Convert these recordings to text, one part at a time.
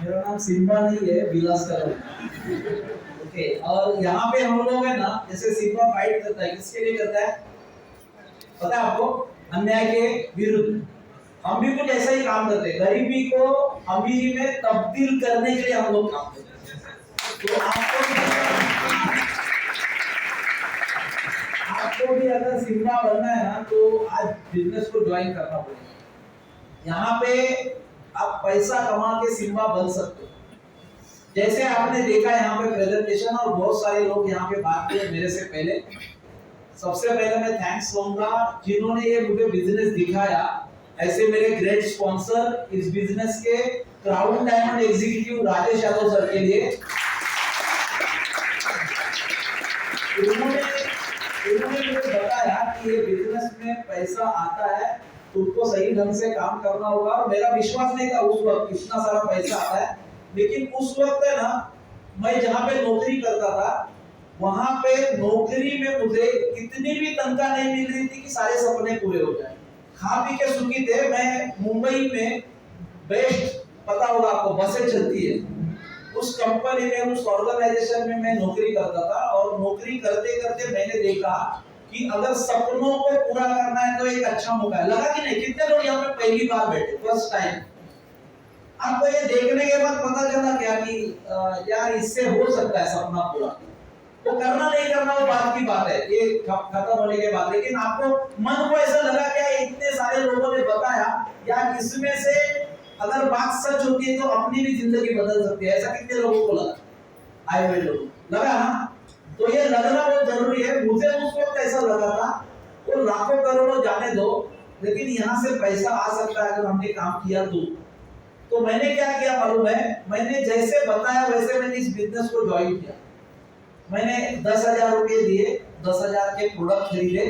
मेरा नाम सिम्बा नहीं है, विलास का नाम। ओके, और यहाँ पे हम लोग है ना, जैसे सिम्बा फाइट करता है, किसके लिए करता है पता है आपको? अन्याय के विरुद्ध। हम भी कुछ ऐसा ही काम करते हैं, गरीबी को अमीरी में तब्दील करने के लिए हम लोग काम करते हैं। तो आपको भी अगर सिम्बा बनना है ना, तो आज बिजनेस को ज्वाइन करना पड़ेगा। यहाँ पे आप पैसा कमा के सिम्बा बन सकते हो। जैसे आपने देखा यहाँ पे प्रेजेंटेशन, और बहुत सारे लोग यहाँ पे बात किए मेरे से पहले। सबसे पहले मैं थैंक्स कहूंगा जिन्होंने ये मुझे बिजनेस दिखाया, ऐसे मेरे ग्रेट स्पॉन्सर इस बिजनेस के, crown diamond executive Rajesh Yadav sir के लिए। उन्होंने मुझे बताया कि ये बिजनेस में पैसा आता है तो उसको सही ढंग से काम करना होगा। और मेरा विश्वास नहीं था उस वक्त इतना सारा पैसा आता है, लेकिन उस वक्त है ना, मैं जहाँ पे नौकरी करता था वहां पे नौकरी में मुझे इतनी भी तनख्वाह नहीं मिल रही थी कि सारे सपने पूरे हो जाए। खा पी के सुखी थे। मैं मुंबई में बेस्ट, पता होगा आपको, बसें चलती है, उस कंपनी में, उस ऑर्गेनाइजेशन में मैं नौकरी करता था। और नौकरी करते करते मैंने देखा कि अगर सपनों को पूरा करना है तो एक अच्छा मौका है। लगा कि नहीं? कितने लोग यहाँ पे पहली बार बैठे, फर्स्ट टाइम? आपको ये देखने के बाद पता चला क्या कि यार इससे हो सकता है सपना पूरा। वो करना नहीं करना वो बात की बात है, ये खत्म होने के बाद। लेकिन आपको मन को ऐसा लगा क्या इतने सारे लोगों ने बताया यार इसमें से अगर बात सच होती है तो अपनी भी जिंदगी बदल सकती है। ऐसा कितने लोगों को लगा? आए हुए लोग लगा ना? तो ये लगना बहुत जरूरी है। मुझे उस वक्त ऐसा लगा था, वो लाखों करोड़ों जाने दो, लेकिन यहाँ से पैसा आ सकता है अगर हमने काम किया तो मैंने क्या किया मालूम है? मैंने जैसे बताया वैसे मैंने इस बिजनेस को ज्वाइन किया। मैंने 10,000 रुपए दिए, 10,000 के प्रोडक्ट खरीदे,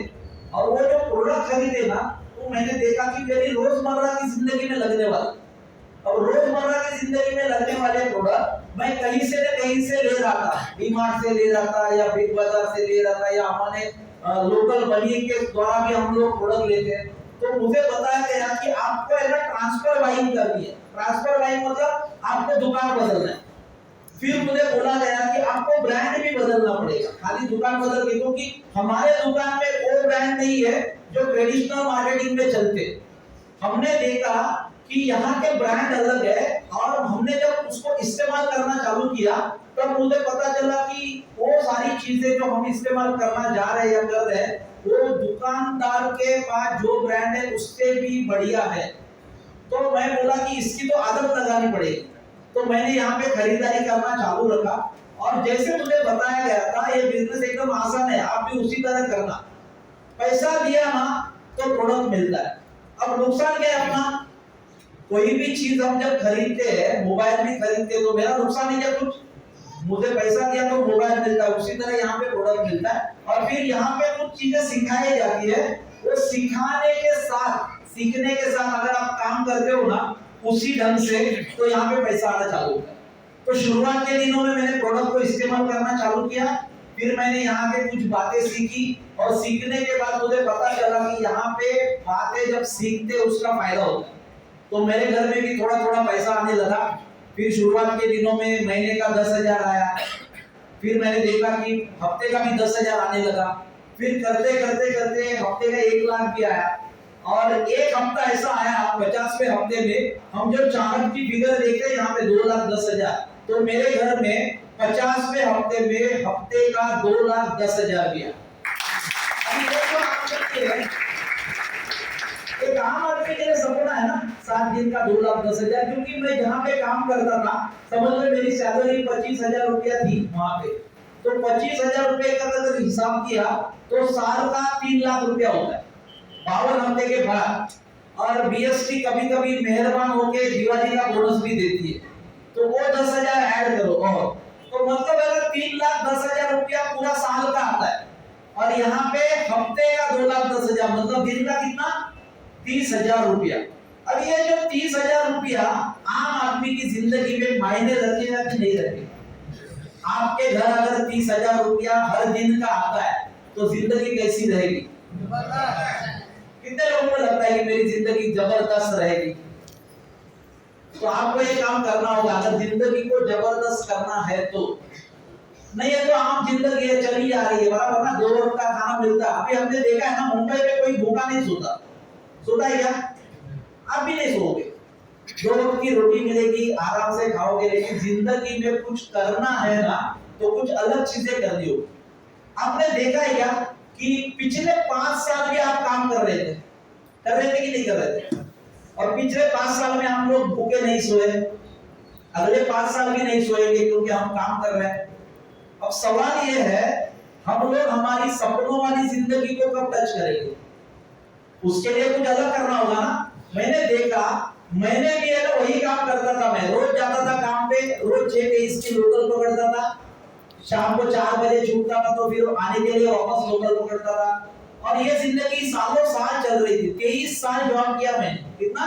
और वो जो प्रोडक्ट खरीदे ना, वो मैंने देखा कि मेरी रोजमर्रा की जिंदगी में लगने वाले, और रोजमर्रा की जिंदगी में लगने वाले प्रोडक्ट मैं कहीं से न कहीं से ले रहा था। डीमार्ट से ले रहा था, या बिग बाजार से ले रहा था, या हमारे लोकल बनिए के द्वारा भी हम लोग प्रोडक्ट लेते हैं। तो मुझे बताया गया कि आपको है ना ट्रांसफर बाइंग करनी है। ट्रांसफर बाइंग मतलब आपको दुकान बदलना है। फिर मुझे बोला गया कि आपको ब्रांड भी बदलना पड़ेगा, खाली दुकान बदल के, क्योंकि हमारे दुकान में वो ब्रांड नहीं है जो ट्रेडिशनल मार्केटिंग में चलते। हमने देखा कि यहाँ के ब्रांड अलग है, और हमने जब उसको इस्तेमाल करना चालू किया तब मुझे पता चला कि वो सारी चीजें जो हम इस्तेमाल करना जा रहे हैं या कर रहे हैं, वो दुकानदार के पास जो ब्रांड है उससे भी बढ़िया है। तो मैं बोला कि इसकी तो आदत लगानी पड़ेगी। तो मैंने यहाँ पे खरीदारी करना चालू रखा, और जैसे मुझे बताया गया था ये बिजनेस एकदम आसान है, आप भी उसी तरह करना। पैसा दिया ना तो प्रोडक्ट मिलता है। अब नुकसान क्या है अपना? कोई भी चीज हम जब खरीदते हैं, मोबाइल भी खरीदते हैं, तो मेरा नुकसान नहीं है कुछ। मुझे पैसा दिया तो मोबाइल मिलता है, उसी तरह यहाँ पे प्रोडक्ट मिलता है। और फिर यहाँ पे कुछ चीजें सिखाई जाती है, वो सिखाने के साथ, सीखने के साथ अगर आप काम करते हो ना उसी ढंग से, तो यहाँ पे पैसा आना चालू होता है। तो शुरुआत के दिनों में मैंने प्रोडक्ट को इस्तेमाल करना चालू किया, फिर मैंने यहाँ पे कुछ बातें सीखी, और सीखने के बाद मुझे पता चला कि यहाँ पे बातें जब सीखते उसका फायदा होता है। तो मेरे घर में भी थोड़ा थोड़ा पैसा आने लगा। फिर शुरुआत के दिनों में महीने का 10,000 आया, फिर मैंने देखा कि हफ्ते का भी 10,000 आने लगा, फिर करते करते करते हफ्ते का 1 लाख भी आया। और एक हफ्ता ऐसा आया 50वें हफ्ते में, हम जब चार्ट की फिगर देखते हैं यहाँ पे 2,10,000, तो मेरे घर में 50वें हफ्ते में हफ्ते का 2,10,000 भी आया। अभी देखो आप सकते हैं, एक आम आदमी के लिए सपना है ना 7 दिन का 2,10,000, क्योंकि मैं जहाँ पे काम करता था, समझ लो मेरी सैलरी 25,000 रुपया थी वहां पे। तो 25,000 रुपए का अगर हिसाब किया तो साल का 3 लाख रुपया होता है 52 हफ्ते के बाद। और बीएसटी कभी कभी मेहरबान होके दिवाली का बोनस भी देती है, तो वो 10,000 ऐड करो, और तो मतलब अगर 3,10,000 रुपया पूरा साल का आता है, और यहाँ पे हफ्ते का 2,10,000, मतलब दिन का कितना? 30,000 रुपया। अब ये जो 30,000 रुपया आम आदमी की जिंदगी में मायने रखेगा कि नहीं रखेगा? आपके घर अगर 30,000 रुपया हर दिन का आता है तो जिंदगी कैसी रहेगी? कितने लोगों को लगता है कि मेरी जिंदगी जबरदस्त रहेगी? तो आपको ये काम करना होगा अगर जिंदगी को जबरदस्त करना है तो। नहीं है तो आम जिंदगी है चली जा रही है बराबर ना, 2 वक्त का खाना मिलता है। अभी हमने देखा है ना मुंबई में कोई भूखा नहीं सोता, सोता है क्या? आप भी नहीं सोओगे, 2 वक्त की रोटी मिलेगी, आराम से खाओगे। लेकिन जिंदगी में कुछ करना है ना तो कुछ अलग चीजें करनी होगी। आपने देखा है क्या कि पिछले 5 साल भी आप काम कर रहे थे कि नहीं कर रहे थे? और पिछले 5 साल में हम लोग भूखे नहीं सोए, अगले 5 साल भी नहीं सोएंगे क्योंकि हम काम कर रहे हैं। अब सवाल ये है हम लोग हमारी सपनों वाली जिंदगी को कब टच करेंगे? उसके लिए कुछ अलग करना होगा ना। मैंने देखा, मैंने भी है ना वही काम करता था। मैं रोज जाता था काम पे, रोज 6:23 की लोकल पकड़ता था, शाम को 4 बजे छूटता था तो फिर आने के लिए वापस लोकल पकड़ता था। और ये जिंदगी सालों साल चल रही थी। 23 साल जॉब किया मैंने। कितना?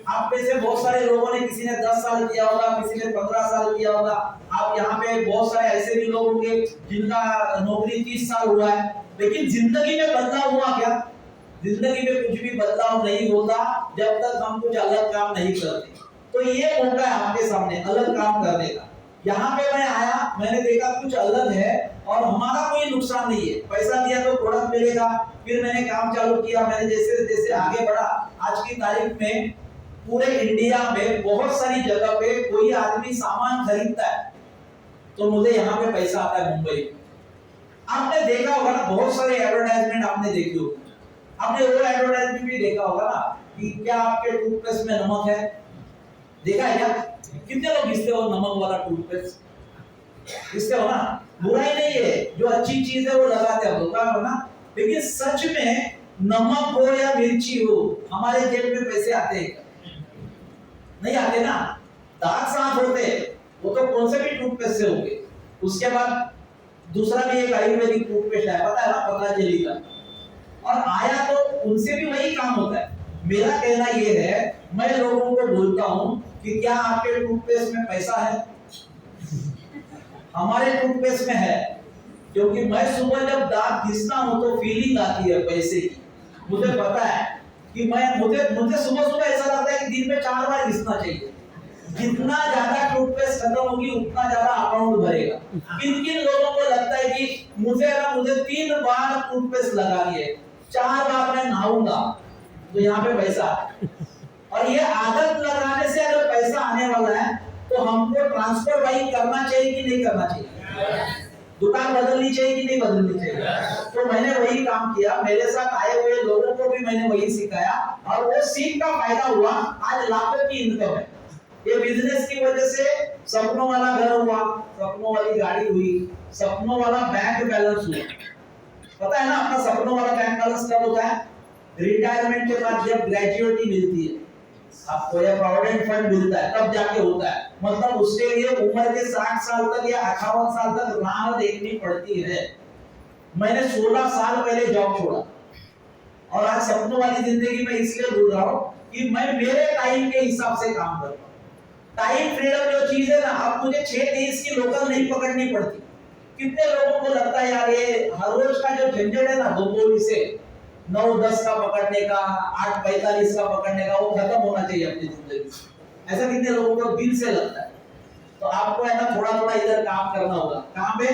आप में से बहुत सारे लोगों ने, किसी ने 10 साल किया होगा, किसी ने 15 साल किया होगा। आप यहाँ पे बहुत सारे ऐसे भी लोग होंगे जिनका नौकरी 30 साल हुआ है। लेकिन जिंदगी में बदलाव हुआ क्या? जिंदगी में कुछ भी बदलाव नहीं होता जब तक हम कुछ अलग काम नहीं करते। तो ये मौका है आपके सामने अलग काम करने का। यहाँ पे मैं आया, मैंने देखा कुछ अलग है और हमारा कोई नुकसान नहीं है। पैसा दिया तो प्रोडक्ट मिलेगा। फिर मैंने काम चालू किया। मैंने जैसे जैसे आगे बढ़ा, आज की तारीख में पूरे इंडिया में बहुत सारी जगह पे कोई आदमी सामान खरीदता है तो मुझे यहाँ पे पैसा आता है मुंबई में। आपने देखा होगा ना, बहुत सारे एडवर्टाइजमेंट आपने देखे होंगे। आपने वो एडवर्टाइजमेंट भी देखा होगा ना कि क्या आपके टूथपेस्ट में नमक है? देखा है क्या? कितने लोग घिसते हो नमक वाला टूथपेस्ट? घिसते हो ना, बुराई नहीं है, जो अच्छी चीज है वो लगाते हो दुकान ना। लेकिन सच में नमक हो या मिर्ची हो, हमारे जेब में पैसे आते हैं? नहीं आते ना। दांत साफ होते वो तो कौन से भी टूथपेस्ट से होंगे। उसके बाद दूसरा भी एक आयुर्वेदिक टूथपेस्ट है, पता है ना, पतंजलि का, और आया तो उनसे भी वही काम होता है। मेरा कहना ये है, मैं लोगों को बोलता हूं कि क्या आपके टूथपेस्ट में पैसा है? हमारे टूथपेस्ट में है, क्योंकि मैं सुबह जब दांत घिसता हूं तो फीलिंग आती है पैसे की। मुझे पता है कि मुझे सुबह सुबह ऐसा लगता है कि दिन में 4 बार घिसना चाहिए। जितना ज्यादा टूथपेस्ट खत्म होगी उतना ज्यादा अकाउंट भरेगा। किन किन लोगों को लगता है कि मुझे 3 बार टूथपेस्ट लगानी है, 4 बार मैं नहाऊंगा तो यहाँ पे पैसा। और ये आदत लगाने से अगर पैसा आने वाला है तो हमको ट्रांसफर भाई करना चाहिए कि नहीं करना चाहिए? दुकान बदलनी चाहिए कि नहीं बदलनी चाहिए? तो मैंने वही काम किया। मेरे साथ आए हुए लोगों को भी मैंने वही सिखाया और वो सीख का फायदा हुआ। आज लाखों की इनकम है। ये बिजनेस की वजह से सपनों वाला घर हुआ, सपनों वाली गाड़ी हुई, सपनों वाला बैंक बैलेंस हुआ। पता है ना अपना सपनों वाला बैंक बैलेंस कब होता है? रिटायरमेंट के बाद जब ग्रेजुएटी मिलती है आपको या प्रोविडेंट फंड मिलता है तब जाके होता है। मतलब उसके लिए उम्र के 60 साल तक या 58 साल तक राह देखनी पड़ती है। मैंने 16 साल पहले जॉब छोड़ा और आज सपनों वाली जिंदगी में इसलिए बोल रहा हूँ कि मैं मेरे टाइम के हिसाब से काम करता हूँ। टाइम फ्रीडम जो चीज है ना, अब मुझे 6:23 की लोकल नहीं पकड़नी पड़ती। कितने लोगों को लगता है यार ये हर रोज का जो झंझट है ना, दोपहर से 9:10 का पकड़ने का, 8:45 का पकड़ने का, वो खत्म होना चाहिए अपनी जिंदगी से। ऐसा कितने लोगों को दिल से लगता है? तो आपको है ना थोड़ा थोड़ा इधर काम करना होगा। कहाँ पे?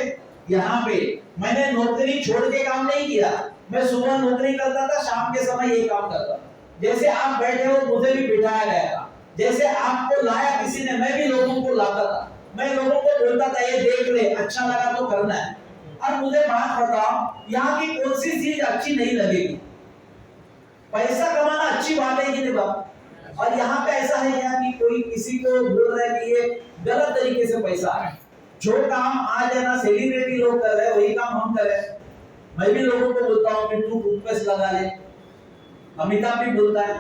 यहाँ पे। मैंने नौकरी छोड़ के काम नहीं किया। मैं सुबह नौकरी करता था, शाम के समय ये काम करता था। जैसे आप बैठे हो मुझे भी बिठाया गया था। जैसे आपको लाया किसी ने, मैं भी लोगों को लाता था। मैं लोगों को बोलता था ये देख ले, अच्छा लगा तो करना है। अब मुझे बात बताओ, यहाँ की कौन सी चीज अच्छी नहीं लगेगी? पैसा कमाना अच्छी बात है कि नहीं बात? और यहाँ पे ऐसा है क्या कि कोई किसी को बोल रहा है कि ये गलत तरीके से पैसा है? जो काम आज है ना सेलिब्रिटी लोग कर रहे हैं वही काम हम कर रहे हैं। मैं भी लोगों को बोलता हूँ कि तू टूथपेस्ट लगा ले। अमिताभ भी बोलता है,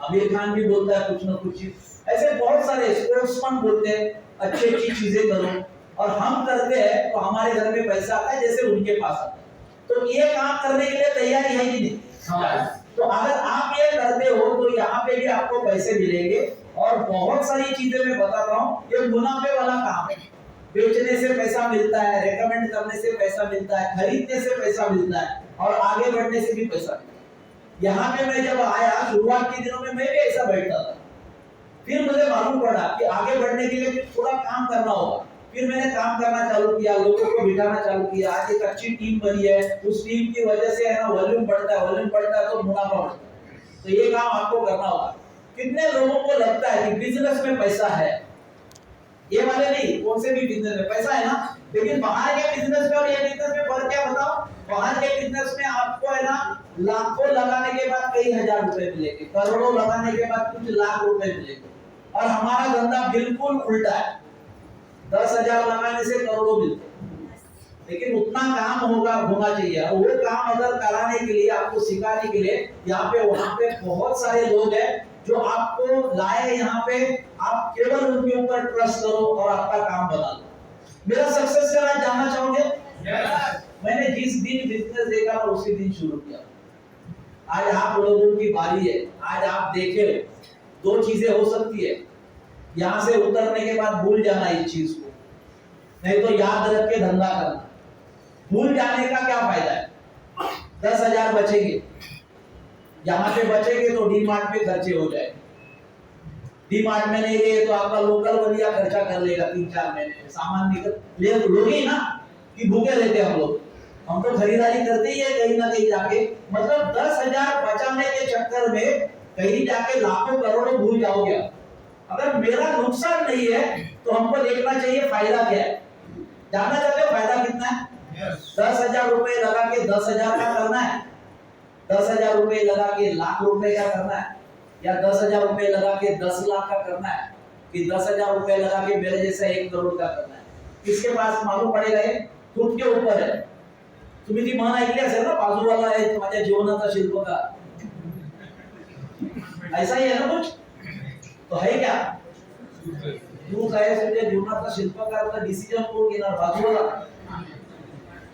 आमिर खान भी बोलता है कुछ ना कुछ चीज। ऐसे बहुत सारे स्पोर्ट्समैन बोलते हैं अच्छी अच्छी चीजें करो, और हम करते हैं तो हमारे घर में पैसा आता है जैसे उनके पास आता है। तो ये काम करने के लिए तैयारी है कि नहीं? तो अगर आप ये करते हो तो यहाँ पे भी आपको पैसे मिलेंगे। और बहुत सारी चीजें मैं बताता हूँ, ये मुनाफे वाला काम है। बेचने से पैसा मिलता है, रेकमेंड करने से पैसा मिलता है, खरीदने से पैसा मिलता है, और आगे बढ़ने से भी पैसा मिलता है। यहाँ पे मैं जब आया शुरुआत के दिनों में मैं भी ऐसा बैठता था, फिर मुझे मालूम पड़ा कि आगे बढ़ने के लिए थोड़ा काम करना होगा। फिर मैंने काम करना चालू किया, लोगों को बिठाना चालू किया। आज एक अच्छी टीम बनी है, उस टीम की वजह से है ना वॉल्यूम बढ़ता है तो मुनाफा बढ़ता है। तो ये काम आपको करना होगा। कितने लोगों को लगता है कि बिजनेस में पैसा है? ये वाले नहीं, कौन से भी बिजनेस में पैसा है ना, लेकिन बाहर के बिजनेस में और ये बिजनेस में फर्क क्या बताओ? बाहर के बिजनेस में आपको है ना लाखों लगाने के बाद कई हजार रुपए मिलेंगे, करोड़ों लगाने के बाद कुछ लाख रुपए मिलेंगे। और हमारा धंधा बिल्कुल उल्टा है, 10,000 लगाने से करोड़ों मिलते हैं। लेकिन उतना काम होना चाहिए, और वो काम अगर कराने के लिए, आपको सिखाने के लिए यहाँ पे वहां पे बहुत सारे लोग हैं जो आपको लाए यहाँ पे। आप केवल उनके ऊपर ट्रस्ट करो और आपका काम बना लो। मेरा सक्सेस का राज जानना चाहोगे? मैंने जिस दिन बिजनेस देखा ना उसी दिन शुरू किया। आज आप लोगों की बारी है। आज आप देखे, दो चीजें हो सकती है, यहाँ से उतरने के बाद भूल जाना इस चीज को, नहीं तो याद रख के धंधा करना। भूल जाने का क्या फायदा है? 10,000 बचेंगे, यहाँ पे बचेंगे तो डी मार्ट में खर्चे हो जाए। डी मार्ट में नहीं गए तो आपका लोकल बनिया खर्चा कर लेगा 3-4 महीने सामान निकल ले लोगे ना, कि भूखे रहते हम लोग। हम तो खरीदारी करते ही है कहीं ना कहीं जाके। मतलब 10,000 बचाने के चक्कर में कहीं जाके लाखों करोड़ों भूल जाओगे। अगर मेरा नुकसान नहीं है तो हमको देखना चाहिए फायदा क्या है। जानना चाहते हो फायदा कितना है? 10,000 रुपए लगा के 10,000 का करना है, 10,000 रुपए लगा के लाख रुपए का करना है, या 10,000 रुपए लगा के 10 लाख का करना है, कि 10,000 रुपए लगा के मेरे जैसा 1 करोड़ का करना है? किसके पास मालूम पड़ेगा? ये खुद के ऊपर है। तुम्ही ती म्हण ऐकली असेल ना, बाजूवाला आहे माझ्या जीवनाचा शिल्पकार। ऐसा ही है ना कुछ तो है क्या? तू काय तुझ्या जीवनाचा शिल्पकार का डिसीजन कोण घेणार? बाजूवाला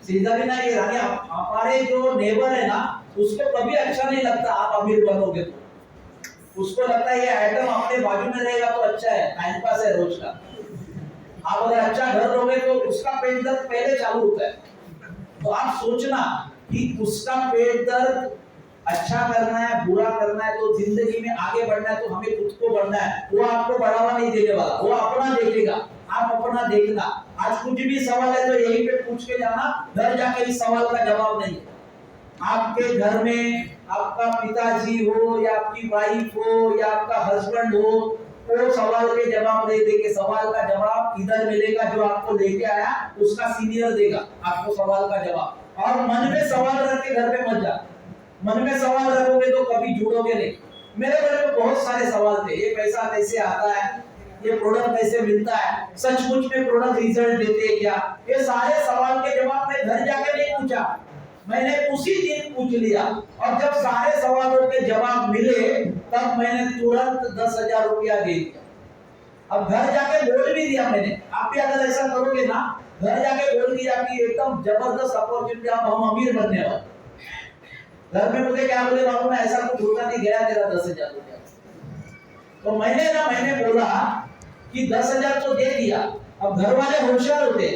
सीधा भी नहीं। यानी हमारे जो नेबर है ना उसको कभी अच्छा नहीं लगता आप अमीर बनोगे तो। उसको लगता है ये आइटम अपने बाजू में रहेगा तो अच्छा है, टाइम पास है रोज का। आप अगर अच्छा घर लोगे तो उसका पेट दर्द पहले चालू होता है। तो आप सोचना कि उसका पेट दर्द अच्छा करना है, बुरा करना है, तो जिंदगी में आगे बढ़ना है तो हमें खुद को बढ़ना है। वो आपको बढ़ावा नहीं देने वाला, वो अपना देखेगा, आप अपना देखना। आज कुछ भी सवाल है तो यहीं पे पूछ के जाना, घर जाके इस सवाल का जवाब नहीं। आपके घर में आपका पिताजी हो या आपकी वाइफ हो या आपका हस्बैंड हो, वो सवाल के जवाब नहीं देंगे। सवाल का जवाब इधर मिलेगा, जो आपको लेके आया उसका सीनियर देगा आपको सवाल का जवाब। और मन में सवाल रख के घर पे मत जा। मन में सवाल रखोगे तो कभी जुड़ोगे नहीं। मेरे घर में बहुत सारे सवाल थे, ये पैसा कैसे आता है, ये प्रोडक्ट कैसे मिलता है, सचमुच में प्रोडक्ट रिजल्ट देते हैं क्या? ये सारे सवाल के जवाब मैं घर जाके नहीं पूछा, मैंने उसी दिन पूछ लिया। और जब सारे सवालों के जवाब मिले तब मैंने तुरंत 10,000 रुपया दे दिया। अब घर जाके बोल भी दिया मैंने। आप भी अगर ऐसा करोगे ना, घर जाके बोल दिया कि एकदम जबरदस्त अपॉर्चुनिटी, अब हम अमीर बनने वाले। घर में मुझे क्या बोले मालूम है? ऐसा कुछ होता नहीं, गया तेरा 10,000 रुपया। तो मैंने बोला कि 10,000 तो दे दिया। अब घर वाले होशियार होते,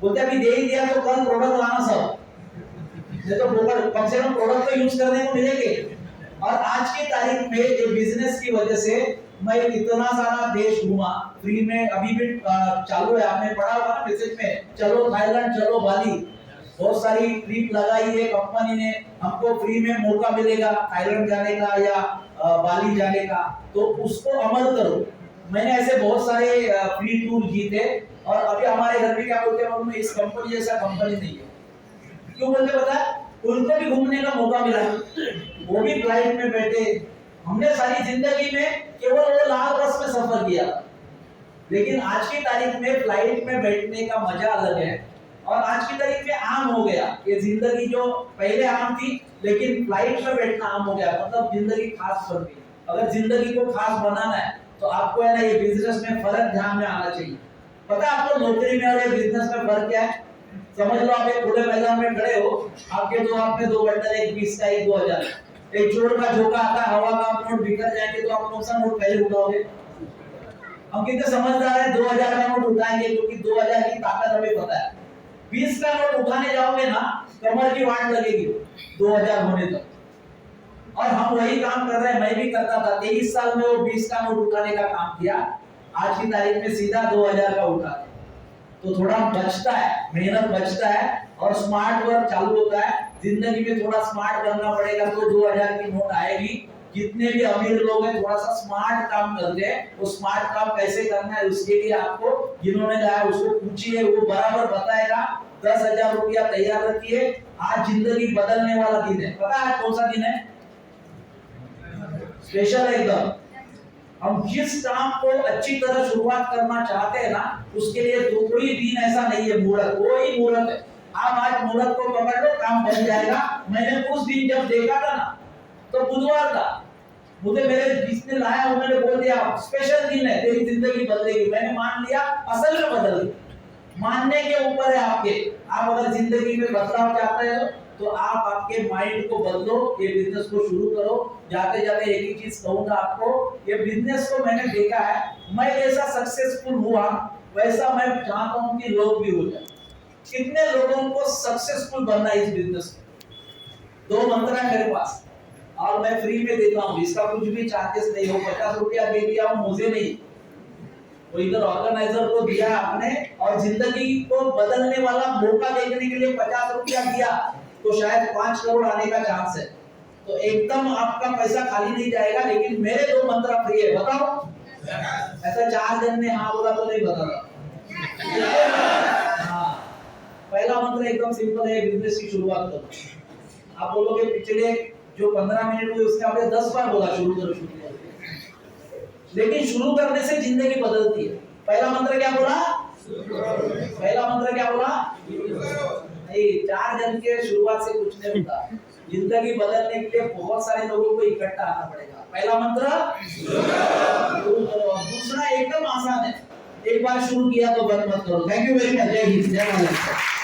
बोलते अभी दे ही दिया तो कल प्रोडक्ट लाना सब, नहीं तो कम से कम प्रोडक्ट तो यूज करने को मिलेंगे। और आज की तारीख में ये बिजनेस की वजह से मैं इतना सारा देश घूमा फ्री में। अभी भी चालू है, आपने पढ़ा होगा ना मैसेज में, चलो थाईलैंड, चलो बाली, बहुत सारी ट्रिप लगाई है कंपनी ने। हमको फ्री में मौका मिलेगा थाईलैंड जाने का या बाली जाने का, तो उसको अमल करो। मैंने ऐसे बहुत सारे फ्री टूर जीते। और अभी हमारे घर में क्या बोलते हैं, इस कंपनी जैसा कंपनी नहीं है। क्यों बोलते पता है? उनको भी घूमने का मौका मिला, वो भी फ्लाइट में बैठे। हमने सारी जिंदगी में केवल वो लाल बस में सफर किया, लेकिन आज की तारीख में फ्लाइट में बैठने का मजा अलग है। और आज की तारीख में आम हो गया ये जिंदगी, जो पहले आम थी लेकिन फ्लाइट में बैठना आम हो गया, मतलब जिंदगी खास बन गई। अगर जिंदगी को खास बनाना है तो आपको है ना ये बिजनेस में फर्क ध्यान में आना चाहिए। पता है आपको नौकरी में और ये बिजनेस में फर्क क्या है? समझ लो आप एक खुले मैदान में खड़े हो, आपके दो हाथ में 2 बंडल, एक 20 का, एक 2,000। एक चोर का झोंका आता है, हवा का नोट बिखर जाएंगे तो आप कौन सा नोट पहले उठाओगे? हम कितने समझदार हैं, 2,000 का नोट उठाएंगे क्योंकि 2,000 की ताकत हमें पता है। 20 का नोट उठाने जाओगे ना, कमर की वाट लगेगी 2,000 होने तक। और हम वही काम कर रहे हैं। मैं भी करता था 23 साल में, वो 20 का नोट उठाने का काम किया, आज की तारीख में सीधा 2000 का उठाते। तो थोड़ा बचता है, मेहनत बचता है और स्मार्ट वर्क चालू होता है। जिंदगी में थोड़ा स्मार्ट बनना पड़ेगा तो 2000 की नोट आएगी। जितने भी अमीर लोग हैं थोड़ा सा स्मार्ट काम करते हैं, वो स्मार्ट काम कैसे करना है उसके लिए आपको जिन्होंने लाया उसको पूछिए, वो बराबर बताएगा। 10,000 रुपया तैयार रखिए, आज जिंदगी बदलने वाला दिन है। पता है आज कौन सा दिन है? स्पेशल एकदम। हम जिस काम को अच्छी तरह शुरुआत करना चाहते हैं ना, उसके लिए तो कोई दिन ऐसा नहीं है मुहूर्त, कोई मुहूर्त है। आप आज मुहूर्त को पकड़ लो, काम बन जाएगा। मैंने उस दिन जब देखा था ना, तो बुधवार था, मुझे मेरे जिसने लाया उन्होंने बोल दिया स्पेशल दिन है, तेरी जिंदगी बदलेगी। मैंने मान लिया, असल में बदल गई। मानने के ऊपर है आपके। आप अगर जिंदगी में बदलाव चाहते हो तो आप आपके माइंड को बदलो, ये बिजनेस को शुरू करो। जाते जाते एक ही चीज कहूंगा आपको, ये बिजनेस को मैंने देखा है, मैं जैसा सक्सेसफुल हुआ वैसा मैं चाहता हूं कि लोग भी हो जाए। कितने लोगों को सक्सेसफुल बनना है इस बिजनेस में? 2 मंत्र है मेरे पास और मैं फ्री में देता हूं, इसका कुछ भी चार्जेस नहीं हो। 50 रुपया दे दिया हूं, मुझे नहीं, तो इधर ऑर्गेनाइजर को दिया आपने, और जिंदगी को बदलने वाला मौका देखने के लिए 50 रुपया दिया तो शायद 5 करोड़ आने का चांस है। तो एकदम आपका पैसा खाली नहीं जाएगा। लेकिन मेरे 2 मंत्र फ्री है, बताओ। ऐसा 4 जन ने हाँ बोला तो नहीं बताता। हाँ, पहला मंत्र एकदम सिंपल है, बिजनेस की शुरुआत करो। आप बोलोगे पिछले जो 15 मिनट हुए उसने आपने 10 बार बोला शुरू करो शुरू करो, लेकिन शुरू करने से जिंदगी बदलती है। पहला मंत्र क्या बोला? पहला मंत्र क्या बोला? नहीं, 4 जन के शुरुआत से कुछ नहीं होता। जिंदगी बदलने के लिए बहुत सारे लोगों को इकट्ठा आना पड़ेगा। पहला मंत्र शुरू करो। दूसरा एकदम आसान है, एक बार शुरू किया तो बंद मत करो। Thank you very much. जय हिंद, जय भारत।